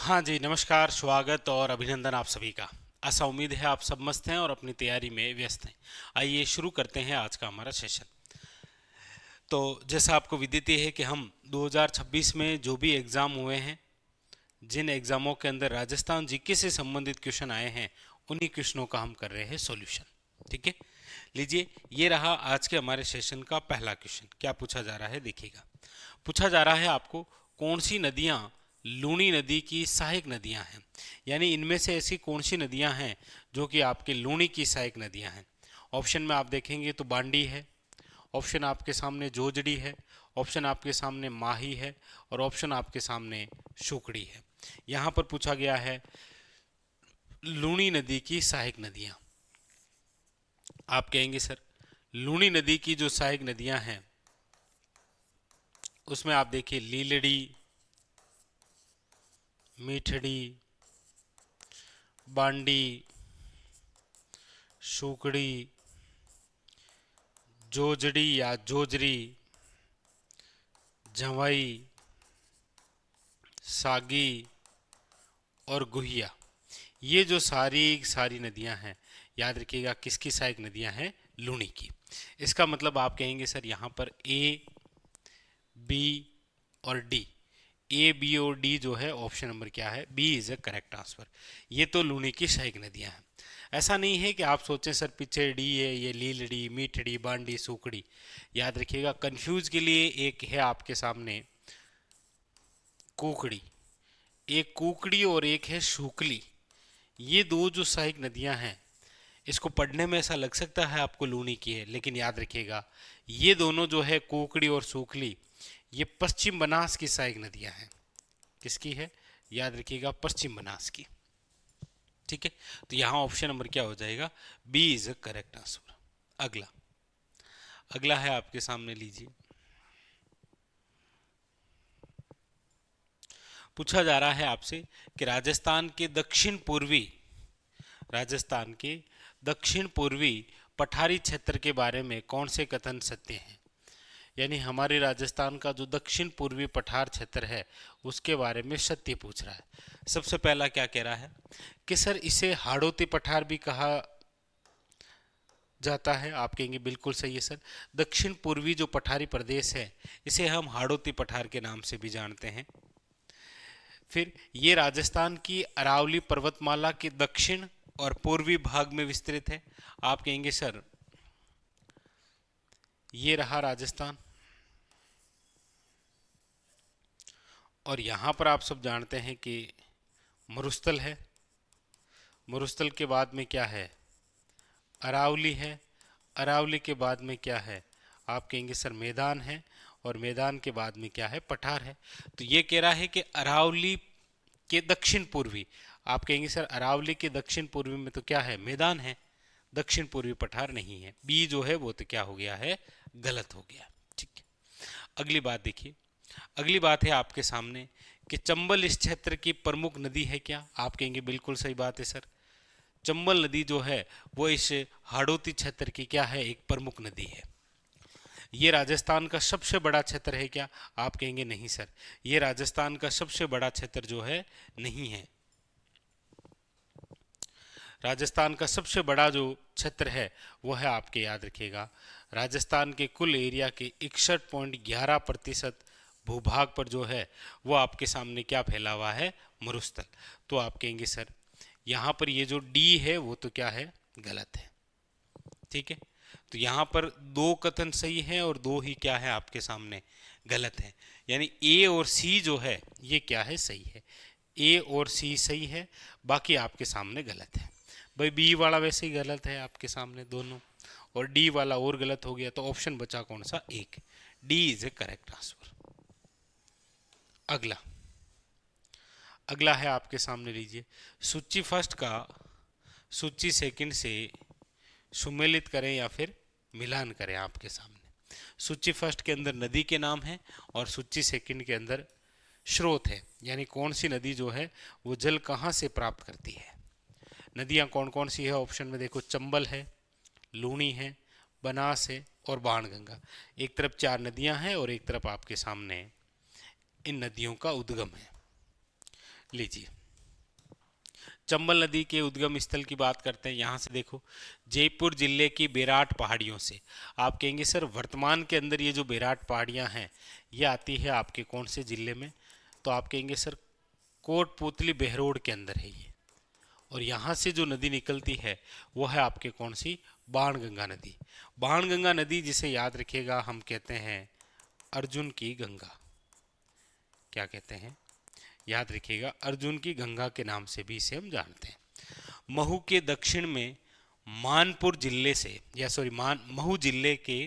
हाँ जी, नमस्कार, स्वागत और अभिनंदन आप सभी का। ऐसा उम्मीद है आप सब मस्त हैं और अपनी तैयारी में व्यस्त हैं। आइए शुरू करते हैं आज का हमारा सेशन। तो जैसा आपको विदित है कि हम 2026 में जो भी एग्ज़ाम हुए हैं, जिन एग्ज़ामों के अंदर राजस्थान जीके से संबंधित क्वेश्चन आए हैं, उन्हीं क्वेश्चनों का हम कर रहे हैं सॉल्यूशन। ठीक है, लीजिए, ये रहा आज के हमारे सेशन का पहला क्वेश्चन। क्या पूछा जा रहा है देखिएगा। पूछा जा रहा है आपको, कौन सी नदियाँ लूनी नदी की सहायक नदियाँ हैं, यानी इनमें से ऐसी कौन सी नदियाँ हैं जो कि आपके लूनी की सहायक नदियाँ हैं। ऑप्शन में आप देखेंगे तो बांडी है, ऑप्शन आपके सामने जोजड़ी है, ऑप्शन आपके सामने माही है और ऑप्शन आपके सामने शुकड़ी है। यहाँ पर पूछा गया है लूनी नदी की सहायक नदियाँ। आप कहेंगे सर, लूनी नदी की जो सहायक नदियाँ हैं उसमें आप देखिए लीलड़ी, मीठड़ी, बांडी, शुकड़ी, जोजड़ी या जोजरी, जवाई, सागी और गुहिया। ये जो सारी सारी नदियां हैं, याद रखिएगा किसकी सहायक नदियां हैं, लूनी की। इसका मतलब आप कहेंगे सर यहाँ पर ए, बी और डी, ए बी और डी जो है ऑप्शन नंबर क्या है, B is a correct answer. ये तो लूनी की सहायक नदियां हैं। ऐसा नहीं है कि आप सोचें सर पीछे डी है, ये लीलड़ी, मीठड़ी, बांडी, सूखड़ी। याद रखिएगा कंफ्यूज के लिए एक है आपके सामने कुकड़ी, एक कुकड़ी और एक है शुकली। ये दो जो सहायक नदियां हैं, इसको पढ़ने में ऐसा लग सकता है आपको लूनी की है, लेकिन याद रखिएगा ये दोनों जो है कुकड़ी और सूखली, ये पश्चिम बनास की सहायक नदियां हैं। किसकी है, याद रखिएगा पश्चिम बनास की। ठीक है, तो यहाँ ऑप्शन नंबर क्या हो जाएगा, B is a correct answer. अगला अगला है आपके सामने, लीजिए। पूछा जा रहा है आपसे कि राजस्थान के दक्षिण पूर्वी पठारी क्षेत्र के बारे में कौन से कथन सत्य हैं। यानी हमारे राजस्थान का जो दक्षिण पूर्वी पठार क्षेत्र है उसके बारे में सत्य पूछ रहा है। सबसे पहला क्या कह रहा है कि सर इसे हाड़ौती पठार भी कहा जाता है। आप कहेंगे बिल्कुल सही है सर, दक्षिण पूर्वी जो पठारी प्रदेश है इसे हम हाड़ौती पठार के नाम से भी जानते हैं। फिर ये राजस्थान की अरावली पर्वतमाला के दक्षिण और पूर्वी भाग में विस्तृत है। आप कहेंगे सर ये रहा राजस्थान, और यहाँ पर आप सब जानते हैं कि मरुस्थल है। मरुस्थल के बाद में क्या है, अरावली है। अरावली के बाद में क्या है, आप कहेंगे सर मैदान है, और मैदान के बाद में क्या है, पठार है। तो ये कह रहा है कि अरावली के दक्षिण पूर्वी, आप कहेंगे सर अरावली के दक्षिण पूर्वी में तो क्या है, मैदान है, दक्षिण पूर्वी पठार नहीं है। बी जो है वो तो क्या हो गया है, गलत हो गया। ठीक है, अगली बात देखिए। अगली बात है आपके सामने कि चंबल इस क्षेत्र की प्रमुख नदी है क्या। आप कहेंगे बिल्कुल सही बात है सर, चंबल नदी जो है वो इस हाड़ौती क्षेत्र की क्या है, एक प्रमुख नदी है। ये राजस्थान का सबसे बड़ा क्षेत्र है क्या। आप कहेंगे नहीं सर, ये राजस्थान का सबसे बड़ा क्षेत्र जो है नहीं है। राजस्थान का सबसे बड़ा जो क्षेत्र है वो है, आपके याद रखिएगा, राजस्थान के कुल एरिया के 61.11% भूभाग पर जो है वो आपके सामने क्या फैला हुआ है, मरुस्थल। तो आप कहेंगे सर यहाँ पर ये जो डी है वो तो क्या है, गलत है। ठीक है, तो यहाँ पर दो कथन सही हैं और दो ही क्या है आपके सामने गलत है। यानी ए और सी जो है ये क्या है, सही है। ए और सी सही है, बाकी आपके सामने गलत है। भाई बी वाला वैसे ही गलत है आपके सामने दोनों, और डी वाला और गलत हो गया, तो ऑप्शन बचा कौन सा, एक। D is a correct answer. अगला अगला है आपके सामने, लीजिए। सूची फर्स्ट का सूची सेकंड से सुमेलित करें या फिर मिलान करें। आपके सामने सूची फर्स्ट के अंदर नदी के नाम है और सूची सेकंड के अंदर स्रोत है, यानी कौन सी नदी जो है वो जल कहाँ से प्राप्त करती है। नदियाँ कौन कौन सी है, ऑप्शन में देखो, चंबल है, लूनी है, बनास है और बाणगंगा। एक तरफ चार नदियाँ हैं और एक तरफ आपके सामने इन नदियों का उद्गम है। लीजिए, चंबल नदी के उद्गम स्थल की बात करते हैं। यहाँ से देखो, जयपुर जिले की बेराट पहाड़ियों से। आप कहेंगे सर वर्तमान के अंदर ये जो बेराट पहाड़ियाँ हैं ये आती है आपके कौन से जिले में? तो आप कहेंगे सर कोटपूतली बहरोड के अंदर है ये। और यहाँ से जो नदी निकलती है वो है आपके कौन सी? बाणगंगा नदी। बाणगंगा नदी जिसे याद रखिएगा हम कहते हैं अर्जुन की गंगा। क्या कहते हैं? याद रखिएगा अर्जुन की गंगा के नाम से भी इसे हम जानते हैं। महू के दक्षिण में मानपुर जिले से, या सॉरी महू जिले के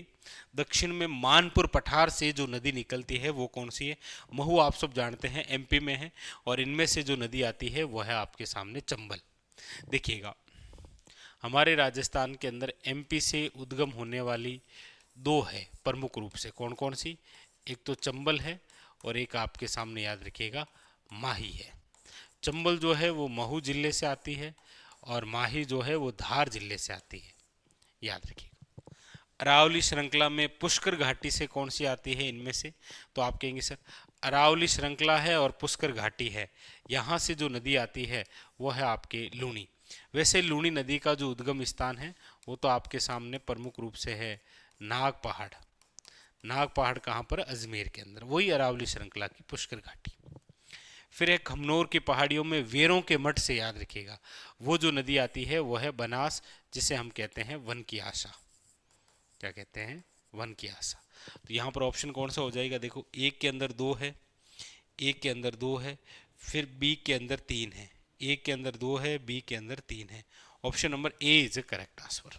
दक्षिण में मानपुर पठार से जो नदी निकलती है वो कौन सी है? महू आप सब जानते हैं एमपी में है, और इनमें से जो नदी आती है वो है आपके सामने चंबल। देखिएगा हमारे राजस्थान के अंदर एमपी से उद्गम होने वाली दो है प्रमुख रूप से। कौन कौन सी? एक तो चंबल है और एक आपके सामने याद रखिएगा माही है। चंबल जो है वो महू जिले से आती है और माही जो है वो धार जिले से आती है, याद रखिएगा। अरावली श्रृंखला में पुष्कर घाटी से कौन सी आती है इनमें से? तो आप कहेंगे सर अरावली श्रृंखला है और पुष्कर घाटी है। यहाँ से जो नदी आती है वो है आपके लूणी। वैसे लूणी नदी का जो उद्गम स्थान है वो तो आपके सामने प्रमुख रूप से है नाग पहाड़। नाग पहाड़ कहाँ पर? अजमेर के अंदर, वही अरावली श्रृंखला की पुष्कर घाटी। फिर है खमनोर की पहाड़ियों में वेरों के मठ से, याद रखिएगा वो जो नदी आती है वो है बनास, जिसे हम कहते हैं वन की आशा। क्या कहते हैं? वन की आशा। तो यहाँ पर ऑप्शन कौन सा हो जाएगा? देखो एक के अंदर दो है, एक के अंदर दो है, फिर बी के अंदर तीन है। एक के अंदर दो है, बी के अंदर तीन है। Option number A is a correct answer.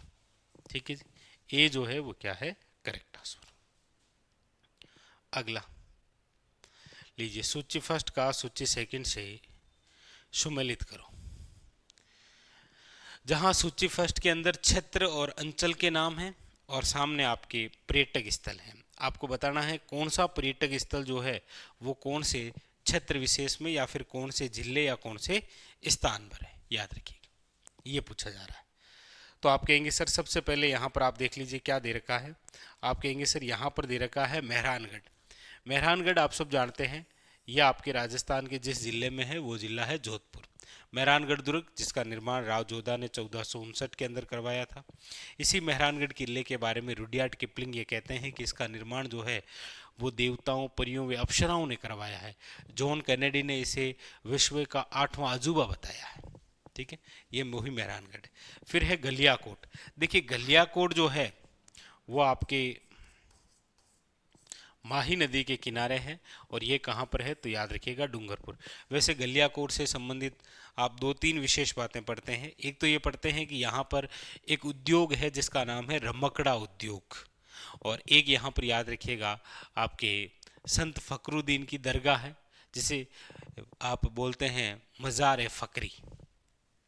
ठीक है जी, ए जो है वो क्या है? Correct answer. अगला लीजिए, सूची फर्स्ट का सूची सेकंड से सुमेलित करो। जहां सूची फर्स्ट के अंदर क्षेत्र और अंचल के नाम हैं और सामने आपके पर्यटक स्थल हैं, आपको बताना है कौन सा पर्यटक स्थल जो है वो कौन से क्षेत्र विशेष में या फिर कौन से जिले या कौन से स्थान पर है। याद रखिएगा ये पूछा जा रहा है। तो आप कहेंगे सर सबसे पहले यहाँ पर आप देख लीजिए क्या दे रखा है। आप कहेंगे सर यहाँ पर दे रखा है मेहरानगढ़। मेहरानगढ़ आप सब जानते हैं यह आपके राजस्थान के जिस जिले में है वो जिला है जोधपुर। मेहरानगढ़ दुर्ग जिसका निर्माण राव जोधा ने 1459 के अंदर करवाया था। इसी मेहरानगढ़ किले के बारे में रुडयार्ड किपलिंग ये कहते हैं कि इसका निर्माण जो है वो देवताओं, परियों व अप्सराओं ने करवाया है। जॉन कैनेडी ने इसे विश्व का 8वां अजूबा बताया है। ठीक है, ये मोही मेहरानगढ़। फिर है गलियाकोट। देखिए गलियाकोट जो है वो आपके माही नदी के किनारे है और ये कहाँ पर है? तो याद रखिएगा डूंगरपुर। वैसे गलियाकोट से संबंधित आप दो तीन विशेष बातें पढ़ते हैं। एक तो ये पढ़ते हैं कि यहाँ पर एक उद्योग है जिसका नाम है रमकड़ा उद्योग, और एक यहाँ पर याद रखिएगा आपके संत फकरुद्दीन की दरगाह है जिसे आप बोलते हैं मज़ार फ़करी।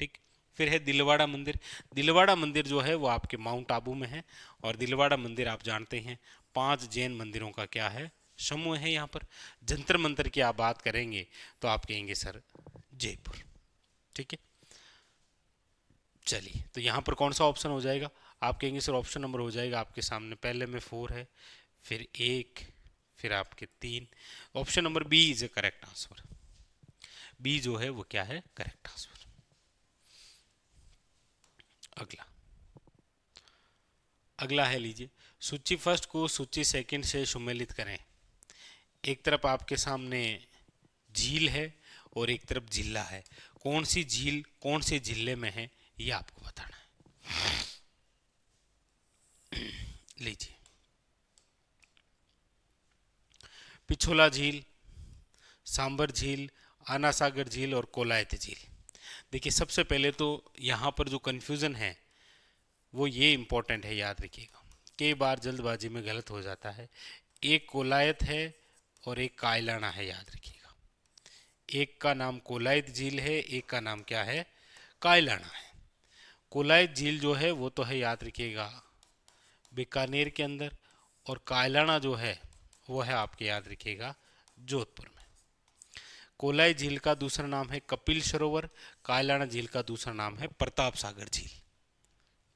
ठीक। फिर है दिलवाड़ा मंदिर। दिलवाड़ा मंदिर जो है वो आपके माउंट आबू में है, और दिलवाड़ा मंदिर आप जानते हैं 5 जैन मंदिरों का क्या है? समूह है। यहाँ पर जंतर मंतर की आप बात करेंगे तो आप कहेंगे सर जयपुर। ठीक है, चलिए तो यहाँ पर कौन सा ऑप्शन हो जाएगा? आप कहेंगे सर ऑप्शन नंबर हो जाएगा आपके सामने, पहले में 4 है, फिर 1, फिर आपके 3। Option number B is a correct answer. B जो है वो क्या है? Correct answer. अगला अगला है, लीजिए, सूची फर्स्ट को सूची सेकंड से सुमेलित करें। एक तरफ आपके सामने झील है और एक तरफ जिला है। कौन सी झील कौन से जिले में है ये आपको बताना है। लीजिए, पिछोला झील, सांबर झील, आना सागर झील और कोलायत झील। देखिए सबसे पहले तो यहाँ पर जो कन्फ्यूज़न है वो ये इम्पोर्टेंट है, याद रखिएगा। कई बार जल्दबाजी में गलत हो जाता है। एक कोलायत है और एक कायलाना है, याद रखिएगा। एक का नाम कोलायत झील है, एक का नाम क्या है? कायलाना है। कोलायत झील जो है वो तो है, याद रखिएगा, बीकानेर के अंदर, और कायलाना जो है वो है आपके, याद रखिएगा, जोधपुर में। कोलाई झील का दूसरा नाम है कपिल सरोवर, कायलाना झील का दूसरा नाम है प्रताप सागर झील।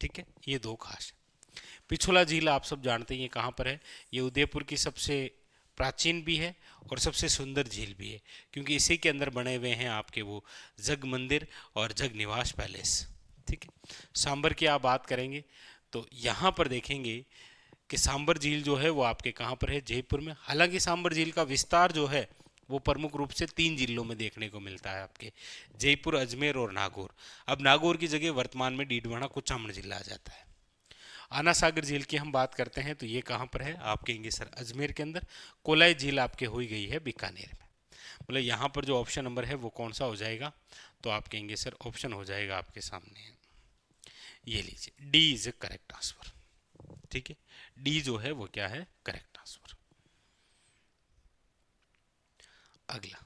ठीक है, ये दो खास है। पिछोला झील आप सब जानते हैं ये कहाँ पर है? ये उदयपुर की सबसे प्राचीन भी है और सबसे सुंदर झील भी है, क्योंकि इसी के अंदर बने हुए हैं आपके वो जग मंदिर और जग निवास पैलेस। ठीक है, सांबर की आप बात करेंगे तो यहाँ पर देखेंगे कि सांबर झील जो है वो आपके कहाँ पर है, जयपुर में। हालांकि सांबर झील का विस्तार जो है वो प्रमुख रूप से 3 जिलों में देखने को मिलता है, आपके जयपुर, अजमेर और नागौर। अब नागौर की जगह वर्तमान में डीडवाना कुचामन जिला आ जाता है। आना सागर झील की हम बात करते हैं तो ये कहाँ पर है, आप कहेंगे सर अजमेर के अंदर। कोलाई झील आपके हुई गई है बीकानेर में। मतलब यहाँ पर जो ऑप्शन नंबर है वो कौन सा हो जाएगा, तो आप कहेंगे सर ऑप्शन हो जाएगा आपके सामने, ये लीजिए D is a correct answer. ठीक है, डी जो है वो क्या है, करेक्ट आंसर। अगला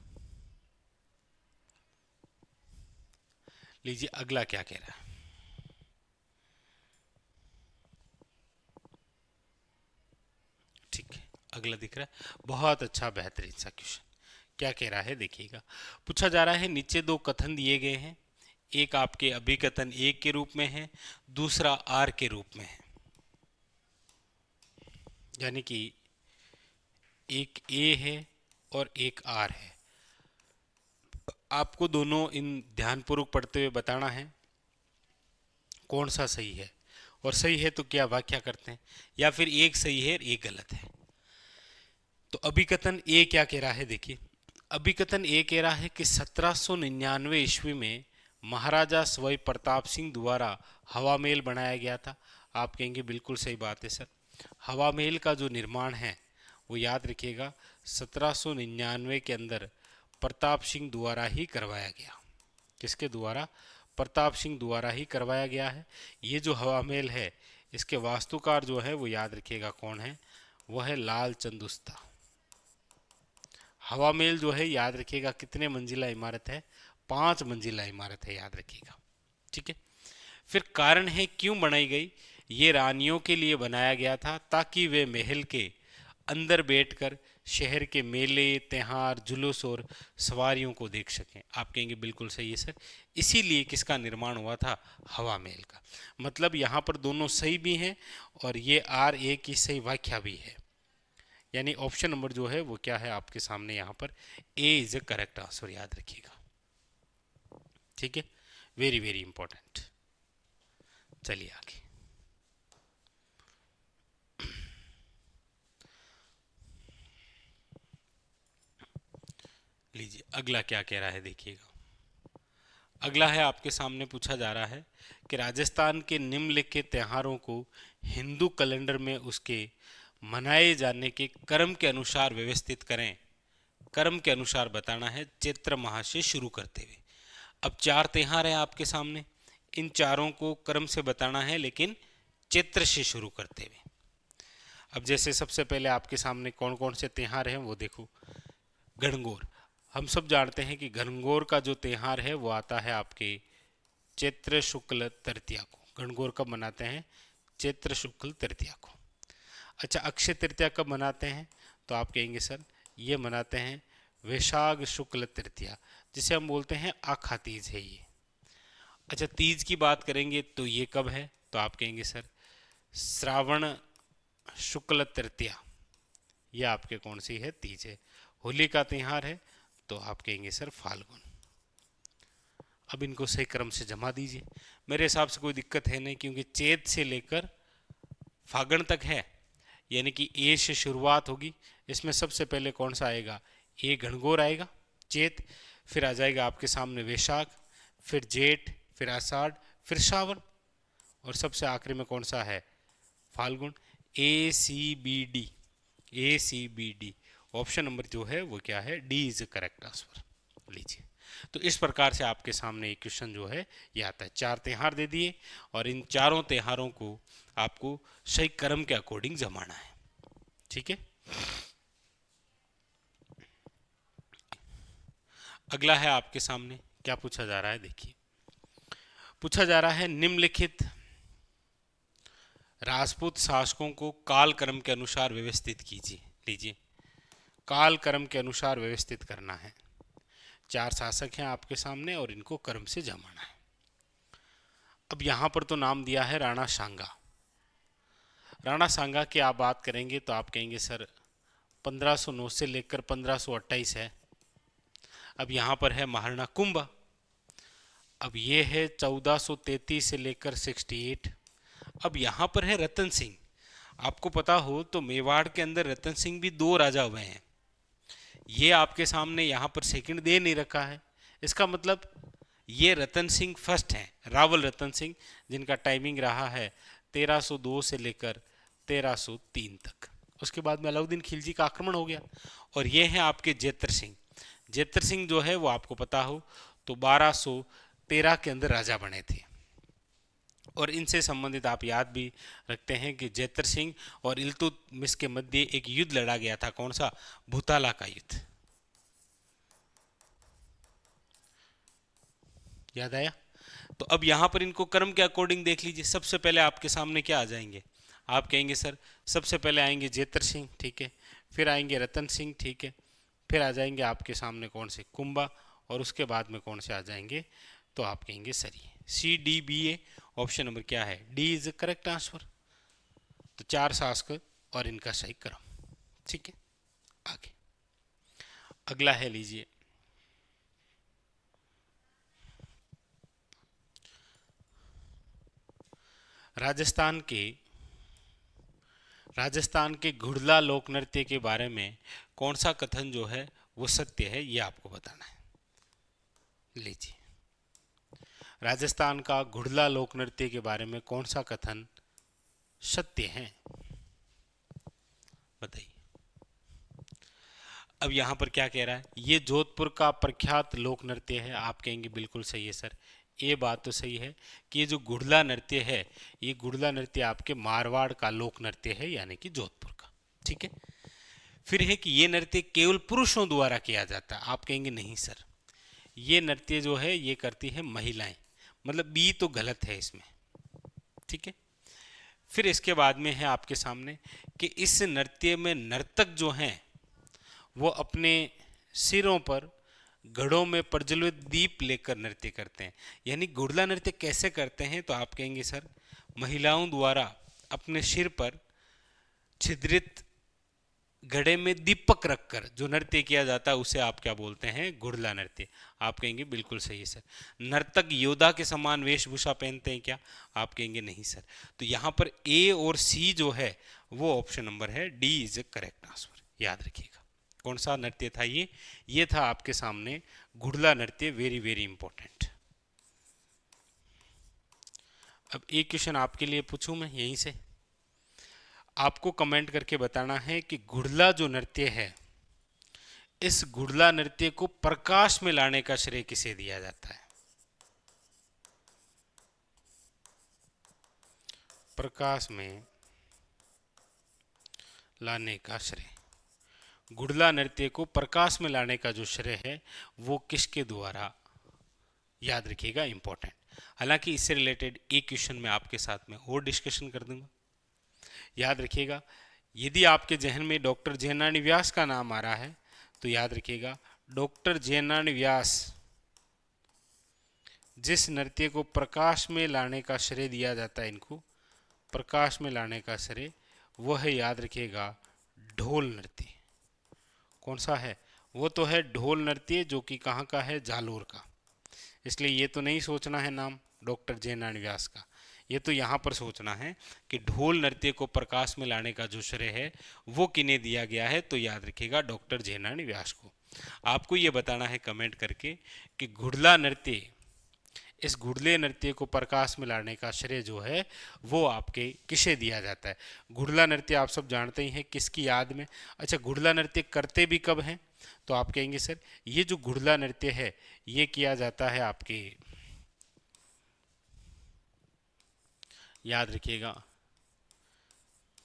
लीजिए, अगला क्या कह रहा है। ठीक है, अगला दिख रहा है, बहुत अच्छा बेहतरीन सा क्वेश्चन। क्या कह रहा है देखिएगा, पूछा जा रहा है नीचे दो कथन दिए गए हैं, एक आपके अभिकथन एक के रूप में है, दूसरा आर के रूप में है। यानी कि एक ए है और एक आर है। आपको दोनों इन ध्यानपूर्वक पढ़ते हुए बताना है कौन सा सही है, और सही है तो क्या व्याख्या करते हैं, या फिर एक सही है और एक गलत है। तो अभिकथन ए क्या कह रहा है, देखिए अभिकथन ए कह रहा है कि 1799 ईस्वी में महाराजा सवाई प्रताप सिंह द्वारा हवा महल बनाया गया था। आप कहेंगे बिल्कुल सही बात है सर, हवा महल का जो निर्माण है वो याद रखिएगा 1799 के अंदर प्रताप सिंह द्वारा ही करवाया गया। किसके द्वारा, प्रताप सिंह द्वारा ही करवाया गया है। ये जो हवा महल है इसके वास्तुकार जो है वो याद रखिएगा कौन है, वो है लाल चंदुस्ता। हवा महल जो है याद रखिएगा कितने मंजिला इमारत है, 5 मंजिला इमारत है, याद रखिएगा। ठीक है, फिर कारण है क्यों बनाई गई, ये रानियों के लिए बनाया गया था ताकि वे महल के अंदर बैठकर शहर के मेले, त्योहार, जुलूस और सवारियों को देख सकें। आप कहेंगे बिल्कुल सही है सर, इसीलिए किसका निर्माण हुआ था, हवा महल का। मतलब यहाँ पर दोनों सही भी हैं और ये आर ए की सही व्याख्या भी है। यानी ऑप्शन नंबर जो है वो क्या है आपके सामने, यहाँ पर ए इज ए करेक्ट आंसर, याद रखिएगा। ठीक है, वेरी वेरी इंपॉर्टेंट। चलिए आगे, लीजिए अगला क्या कह रहा है देखिएगा। अगला है आपके सामने पूछा जा रहा है कि राजस्थान के निम्नलिखित त्योहारों को हिंदू कैलेंडर में उसके मनाए जाने के क्रम के अनुसार व्यवस्थित करें। क्रम के अनुसार बताना है, चैत्र माह से शुरू करते हुए। अब 4 त्योहार हैं आपके सामने, इन चारों को क्रम से बताना है लेकिन चैत्र से शुरू करते हुए। अब जैसे सबसे पहले आपके सामने कौन कौन से त्योहार हैं वो देखो। गणगौर, हम सब जानते हैं कि गणगौर का जो त्योहार है वो आता है आपके चैत्र शुक्ल तृतीया को। गणगौर कब मनाते हैं, चैत्र शुक्ल तृतीया को। अच्छा, अक्षय तृतीया कब मनाते हैं, तो आप कहेंगे सर ये मनाते हैं वैशाख शुक्ल तृतीया, जिसे हम बोलते हैं आखा तीज है ये। अच्छा, तीज की बात करेंगे तो ये कब है, तो आप कहेंगे सर श्रावण शुक्ल तृतीया, ये आपके कौन सी है, तीज है। होली का त्यौहार है तो आप कहेंगे सर फाल्गुन। अब इनको सही क्रम से जमा दीजिए, मेरे हिसाब से कोई दिक्कत है नहीं, क्योंकि चैत से लेकर फागण तक है, यानी कि ए से शुरुआत होगी। इसमें सबसे पहले कौन सा आएगा, ए गणगौर आएगा, चैत, फिर आ जाएगा आपके सामने वैशाख, फिर जेठ, फिर आषाढ़, फिर श्रावण, और सबसे आखिरी में कौन सा है, Phalgun. A C B D, A C B D, option number जो है वो क्या है, डी इज करेक्ट आंसर। लीजिए, तो इस प्रकार से आपके सामने एक क्वेश्चन जो है ये आता है। 4 त्योहार दे दिए और इन चारों त्योहारों को आपको सही क्रम के अकॉर्डिंग जमाना है। ठीक है, अगला है आपके सामने, क्या पूछा जा रहा है देखिए। पूछा जा रहा है निम्नलिखित राजपूत शासकों को काल क्रम के अनुसार व्यवस्थित कीजिए। लीजिए, काल क्रम के अनुसार व्यवस्थित करना है। 4 शासक हैं आपके सामने और इनको क्रम से जमाना है। अब यहां पर तो नाम दिया है राणा सांगा। राणा सांगा की आप बात करेंगे तो आप कहेंगे सर 1509 से लेकर 1528 है। अब यहाँ पर है महाराणा कुंभा। अब ये है 1433 से लेकर 68। अब यहाँ पर है रतन सिंह। आपको पता हो तो मेवाड़ के अंदर रतन सिंह भी दो राजा हुए हैं। ये आपके सामने यहाँ पर सेकंड दे नहीं रखा है, इसका मतलब ये रतन सिंह फर्स्ट हैं, रावल रतन सिंह, जिनका टाइमिंग रहा है 1302 से लेकर 1303 तक। उसके बाद में अलाउद्दीन खिलजी का आक्रमण हो गया। और ये हैं आपके जेतर सिंह। जेतर सिंह जो है वो आपको पता हो तो 1213 के अंदर राजा बने थे। और इनसे संबंधित आप याद भी रखते हैं कि जेतर सिंह और इल्तुतमिश के मध्य एक युद्ध लड़ा गया था। कौन सा? भूताला का युद्ध। याद आया? तो अब यहां पर इनको क्रम के अकॉर्डिंग देख लीजिए। सबसे पहले आपके सामने क्या आ जाएंगे? आप कहेंगे सर सबसे पहले आएंगे जेतर सिंह, ठीक है, फिर आएंगे रतन सिंह, ठीक है, फिर आ जाएंगे आपके सामने कौन से? कुंभा, और उसके बाद में कौन से आ जाएंगे? तो आप कहेंगे सर ये CDBA ऑप्शन नंबर क्या है? D is correct answer. तो 4 शासक और इनका सही क्रम। ठीक है, आगे अगला है, लीजिए राजस्थान के घुड़ला लोक नृत्य के बारे में कौन सा कथन जो है वो सत्य है, ये आपको बताना है। लीजिए, राजस्थान का घुड़ला लोक नृत्य के बारे में कौन सा कथन सत्य है, बताइए। अब यहां पर क्या कह रहा है? ये जोधपुर का प्रख्यात लोक नृत्य है। आप कहेंगे बिल्कुल सही है सर, ये बात तो सही है कि ये जो घुड़ला नृत्य है, ये घुड़ला नृत्य आपके मारवाड़ का लोक नृत्य है, यानी कि जोधपुर का। ठीक है, फिर है कि ये नृत्य केवल पुरुषों द्वारा किया जाता है। आप कहेंगे नहीं सर, ये नृत्य जो है ये करती है महिलाएं, मतलब बी तो गलत है इसमें। ठीक है, फिर इसके बाद में है आपके सामने कि इस नृत्य में नर्तक जो हैं वो अपने सिरों पर घड़ों में प्रज्वलित दीप लेकर नृत्य करते हैं। यानी घुड़ला नृत्य कैसे करते हैं? तो आप कहेंगे सर महिलाओं द्वारा अपने सिर पर छिद्रित घड़े में दीपक रखकर जो नृत्य किया जाता है उसे आप क्या बोलते हैं? घुड़ला नृत्य। आप कहेंगे बिल्कुल सही है सर। नर्तक योद्धा के समान वेशभूषा पहनते हैं क्या? आप कहेंगे नहीं सर। तो यहाँ पर ए और सी जो है वो ऑप्शन नंबर है D is a correct answer. याद रखिएगा कौन सा नृत्य था ये था आपके सामने घुड़ला नृत्य। Very very important. अब एक क्वेश्चन आपके लिए पूछूं मैं यहीं से, आपको कमेंट करके बताना है कि घुड़ला जो नृत्य है, इस घुड़ला नृत्य को प्रकाश में लाने का श्रेय किसे दिया जाता है? प्रकाश में लाने का श्रेय, घुड़ला नृत्य को प्रकाश में लाने का जो श्रेय है वो किसके द्वारा? याद रखिएगा, इंपॉर्टेंट। हालांकि इससे रिलेटेड एक क्वेश्चन मैं आपके साथ में और डिस्कशन कर दूंगा। याद रखिएगा, यदि आपके जहन में डॉक्टर जयनारायण व्यास का नाम आ रहा है तो याद रखिएगा डॉक्टर जयनारायण व्यास जिस नृत्य को प्रकाश में लाने का श्रेय दिया जाता है, इनको प्रकाश में लाने का श्रेय वो है, याद रखिएगा, ढोल नृत्य। कौन सा है? वो तो है ढोल नृत्य, जो कि कहाँ का है? जालोर का। इसलिए ये तो नहीं सोचना है नाम डॉक्टर जयनारायण व्यास का, ये तो यहाँ पर सोचना है कि ढोल नृत्य को प्रकाश में लाने का जो श्रेय है वो किन्हें दिया गया है? तो याद रखिएगा डॉक्टर जयनारायण व्यास को। आपको ये बताना है कमेंट करके कि घुड़ला नृत्य, इस घुड़ले नृत्य को प्रकाश में लाने का श्रेय जो है वो आपके किसे दिया जाता है? घुड़ला नृत्य आप सब जानते ही हैं किसकी याद में। अच्छा, घुड़ला नृत्य करते भी कब हैं? तो आप कहेंगे सर ये जो घुड़ला नृत्य है ये किया जाता है आपके, याद रखिएगा,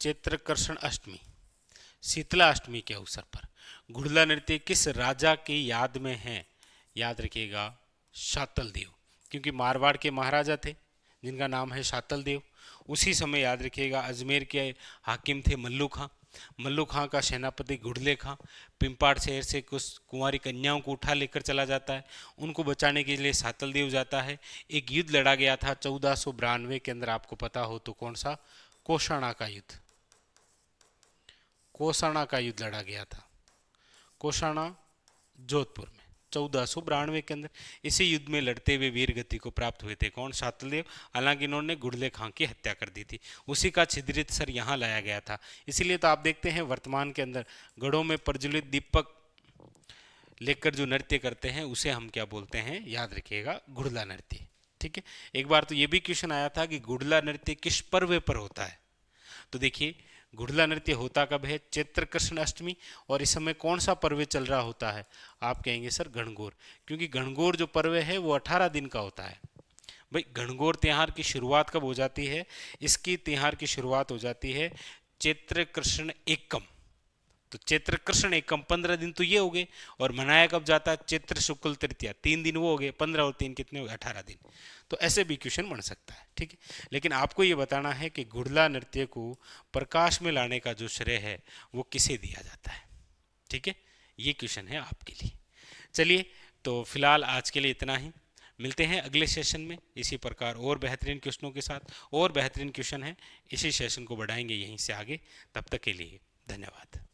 चैत्रकृष्ण अष्टमी, शीतला अष्टमी के अवसर पर। घुड़ला नृत्य किस राजा की याद में है? याद रखिएगा शातल देव, क्योंकि मारवाड़ के महाराजा थे जिनका नाम है शातल देव। उसी समय याद रखिएगा अजमेर के हाकिम थे मल्लू खां। मल्लू खां का सेनापति घुड़ले खां पिंपाड़ शहर से कुछ कुंवारी कन्याओं को उठा लेकर चला जाता है। उनको बचाने के लिए शातल देव जाता है। एक युद्ध लड़ा गया था 1492 के अंदर, आपको पता हो तो कौन सा? कोषाणा का युद्ध। कोसाणा का युद्ध लड़ा गया था, कोसाणा जोधपुर में 1492 के अंदर। इसी युद्ध में लड़ते हुए वीर गति को प्राप्त हुए थे कौन? शातलदेव। हालांकि इन्होंने गुड़ले खां की हत्या कर दी थी, उसी का छिद्रित सर यहाँ लाया गया था। इसीलिए तो आप देखते हैं वर्तमान के अंदर गढ़ों में प्रज्वलित दीपक लेकर जो नृत्य करते हैं उसे हम क्या बोलते हैं? याद रखिएगा, गुड़ला नृत्य। ठीक है, एक बार तो ये भी क्वेश्चन आया था कि गुड़ला नृत्य किस पर्व पर होता है। तो देखिए, गुड़ला नृत्य होता कब है? चैत्र कृष्ण अष्टमी। और इस समय कौन सा पर्व चल रहा होता है? आप कहेंगे सर गणगौर, क्योंकि गणगौर जो पर्व है वो 18 दिन का होता है। भाई गणगौर त्योहार की शुरुआत कब हो जाती है? इसकी त्योहार की शुरुआत हो जाती है चैत्र कृष्ण एकम। तो चैत्र कृष्ण एकम 15 दिन तो ये हो गए, और मनाया कब जाता है? चैत्र शुक्ल तृतीया, 3 दिन वो हो गए, 15 और 3 कितने हो गए? 18 दिन। तो ऐसे भी क्वेश्चन बन सकता है। ठीक है, लेकिन आपको ये बताना है कि गुड़ला नृत्य को प्रकाश में लाने का जो श्रेय है वो किसे दिया जाता है। ठीक है, ये क्वेश्चन है आपके लिए। चलिए, तो फिलहाल आज के लिए इतना ही। मिलते हैं अगले सेशन में इसी प्रकार और बेहतरीन क्वेश्चनों के साथ। और बेहतरीन क्वेश्चन है, इसी सेशन को बढ़ाएंगे यहीं से आगे। तब तक के लिए धन्यवाद।